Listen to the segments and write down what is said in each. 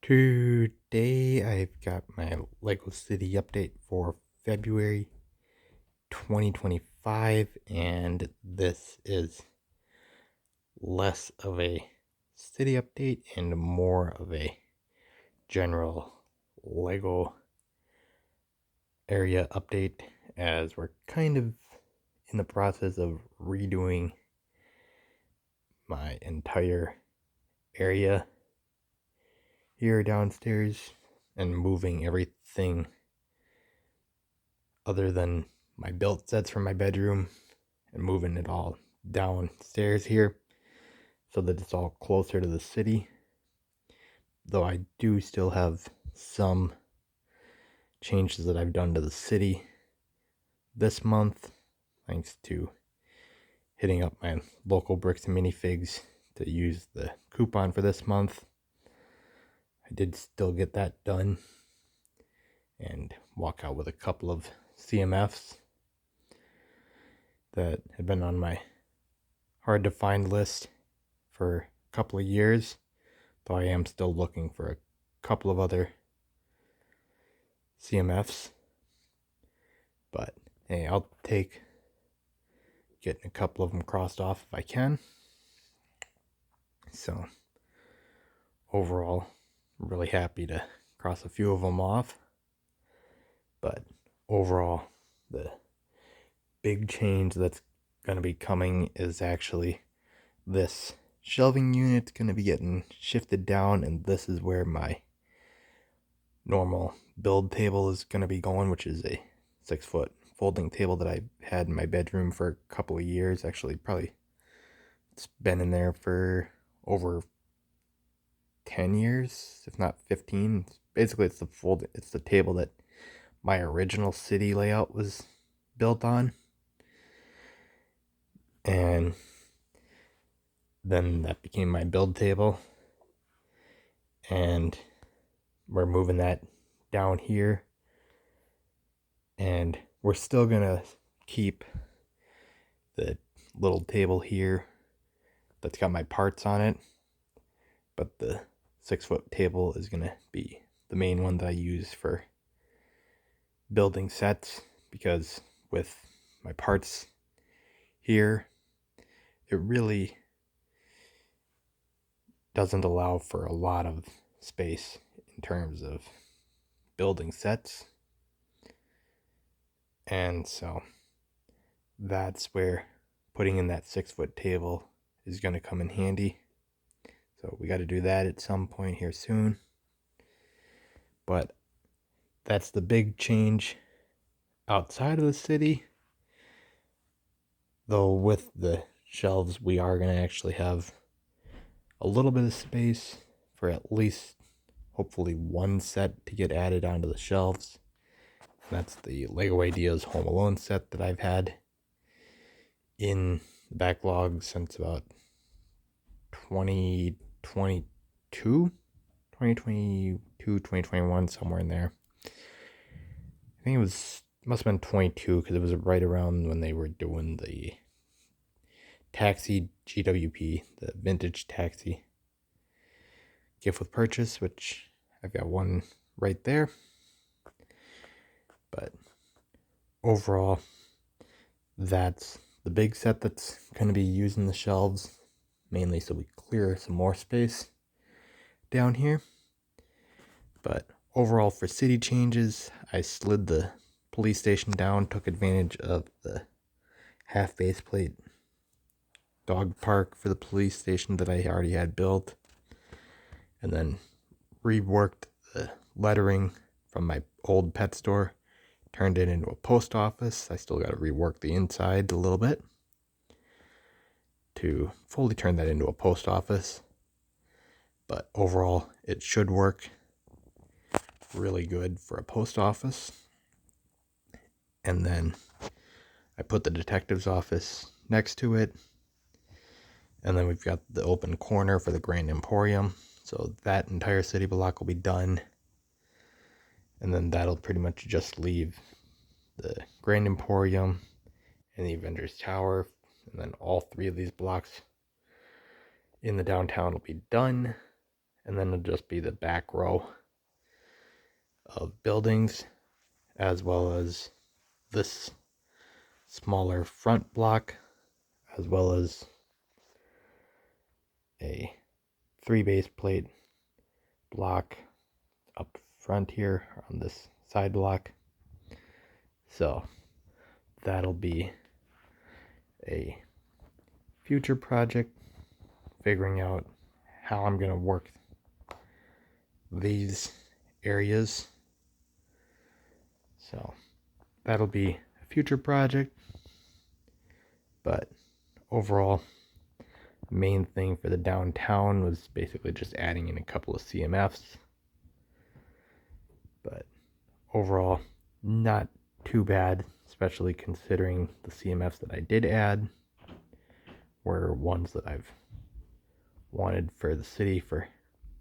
Today I've got my Lego City update for February 2025, and this is less of a city update and more of a general Lego area update, as we're kind of in the process of redoing my entire area here downstairs and moving everything other than my built sets from my bedroom and moving it all downstairs here so that it's all closer to the city. Though I do still have some changes that I've done to the city this month, thanks to hitting up my local Bricks and Minifigs to use the coupon for this month. I did still get that done and walk out with a couple of CMFs that had been on my hard to find list for a couple of years, though I am still looking for a couple of other CMFs. But hey, I'll take getting a couple of them crossed off if I can. So overall, I'm really happy to cross a few of them off. But overall, the big change that's going to be coming is actually this shelving unit's going to be getting shifted down, and this is where my normal build table is going to be going, which is a 6-foot folding table that I had in my bedroom for a couple of years. Actually, probably it's been in there for over 10 years, if not 15. Basically, it's the table that my original city layout was built on. And then that became my build table. And we're moving that down here. And we're still gonna keep the little table here that's got my parts on it, but the 6-foot table is gonna be the main one that I use for building sets, because with my parts here, it really doesn't allow for a lot of space in terms of building sets. And so that's where putting in that 6-foot table is going to come in handy. So we got to do that at some point here soon. But that's the big change outside of the city. Though with the shelves, we are going to actually have a little bit of space for at least hopefully one set to get added onto the shelves. And that's the Lego Ideas Home Alone set that I've had in the backlog since about 2022, 2021, somewhere in there. I think must have been 22, because it was right around when they were doing the Taxi GWP, the vintage Taxi gift with purchase, which I've got one right there. But overall, that's the big set that's going to be using the shelves, mainly so we clear some more space down here. But overall, for city changes, I slid the police station down, took advantage of the half base plate dog park for the police station that I already had built, and then reworked the lettering from my old pet store, turned it into a post office. I still got to rework the inside a little bit to fully turn that into a post office, but overall it should work really good for a post office. And then I put the detective's office next to it, and then we've got the open corner for the Grand Emporium. So that entire city block will be done. And then that'll pretty much just leave the Grand Emporium and the Avengers Tower. And then all three of these blocks in the downtown will be done. and then it'll just be the back row of buildings, as well as this smaller front block, as well as a 3 base plate block up front here on this side block. So that'll be a future project, figuring out how I'm going to work these areas. So that'll be a future project, but overall, the main thing for the downtown was basically just adding in a couple of CMFs. But overall, not too bad, especially considering the CMFs that I did add were ones that I've wanted for the city for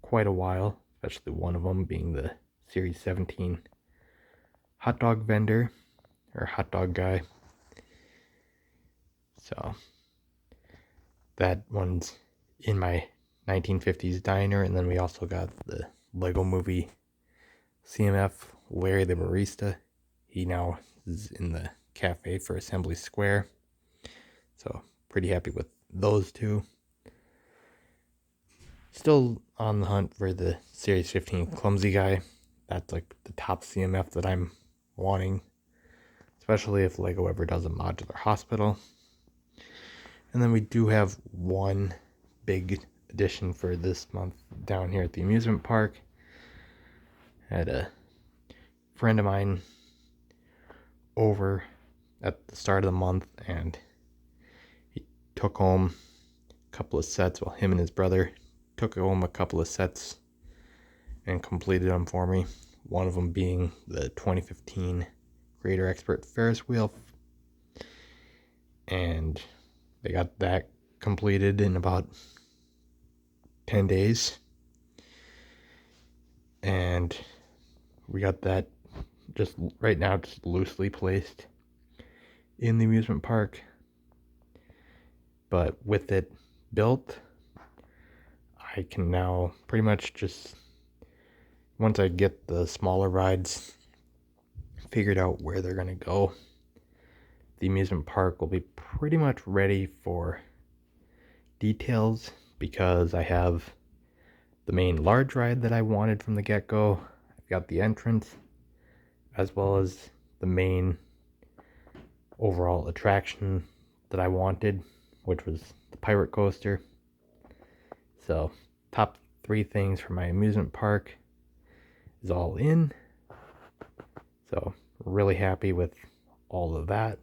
quite a while, especially one of them being the Series 17 hot dog vendor, or hot dog guy. So that one's in my 1950s diner, and then we also got the Lego Movie CMF, Larry the Barista. He now is in the cafe for Assembly Square. So pretty happy with those two. Still on the hunt for the Series 15 Clumsy Guy. That's like the top CMF that I'm wanting, especially if Lego ever does a modular hospital. And then we do have one big addition for this month down here at the amusement park. I had a friend of mine over at the start of the month, and he took home a couple of sets. Well, him and his brother took home a couple of sets and completed them for me. One of them being the 2015 Grader Expert Ferris wheel, and they got that completed in about 10 days. And we got that just right now, just loosely placed in the amusement park. But with it built, I can now pretty much just, once I get the smaller rides figured out where they're going to go, the amusement park will be pretty much ready for details, because I have the main large ride that I wanted from the get-go. I've got the entrance, as well as the main overall attraction that I wanted, which was the pirate coaster. So top 3 things for my amusement park is all in. So really happy with all of that.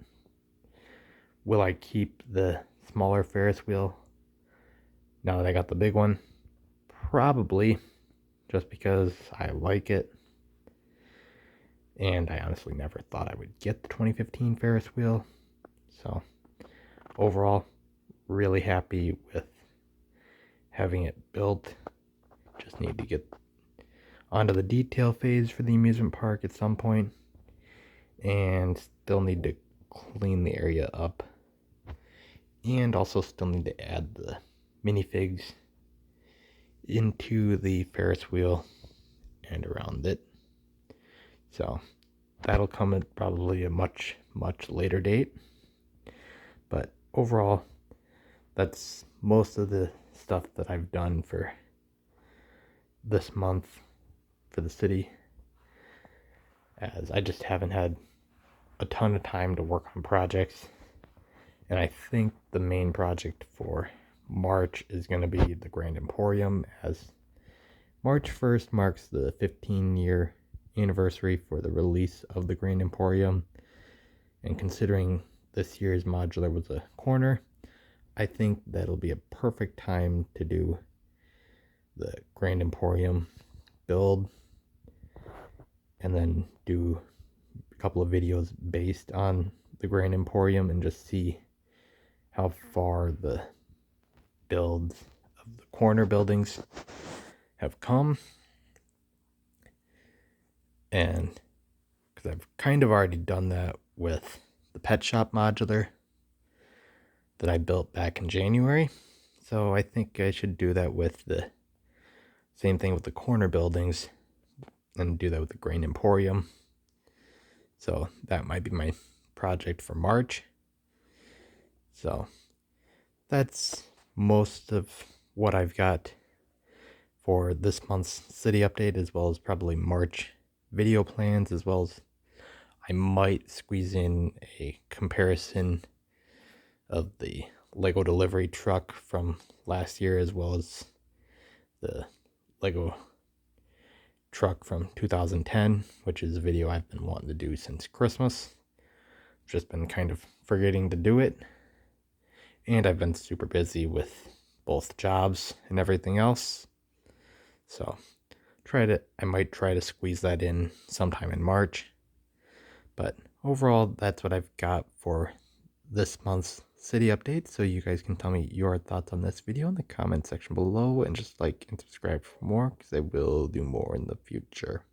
Will I keep the smaller Ferris wheel now that I got the big one? Probably, just because I like it. And I honestly never thought I would get the 2015 Ferris wheel. So overall, really happy with having it built. Just need to get onto the detail phase for the amusement park at some point, and still need to clean the area up, and also still need to add the minifigs into the Ferris wheel and around it. So that'll come at probably a much later date. But overall, that's most of the stuff that I've done for this month for the city, as I just haven't had a ton of time to work on projects. And I think the main project for March is going to be the Grand Emporium, as March 1st marks the 15-year anniversary for the release of the Grand Emporium. And considering this year's modular was a corner, I think that'll be a perfect time to do the Grand Emporium build, and then do a couple of videos based on the Grand Emporium and just see how far the builds of the corner buildings have come. And because I've kind of already done that with the Pet Shop modular that I built back in January, so I think I should do that with the Same thing with the corner buildings, and do that with the Grain Emporium. So that might be my project for March. So that's most of what I've got for this month's city update, as well as probably March video plans, as well as I might squeeze in a comparison of the Lego delivery truck from last year, as well as the Lego truck from 2010, which is a video I've been wanting to do since Christmas. Just been kind of forgetting to do it, and I've been super busy with both jobs and everything else. So I might try to squeeze that in sometime in March. But overall, that's what I've got for this month's city update. So you guys can tell me your thoughts on this video in the comment section below, and just like and subscribe for more, because I will do more in the future.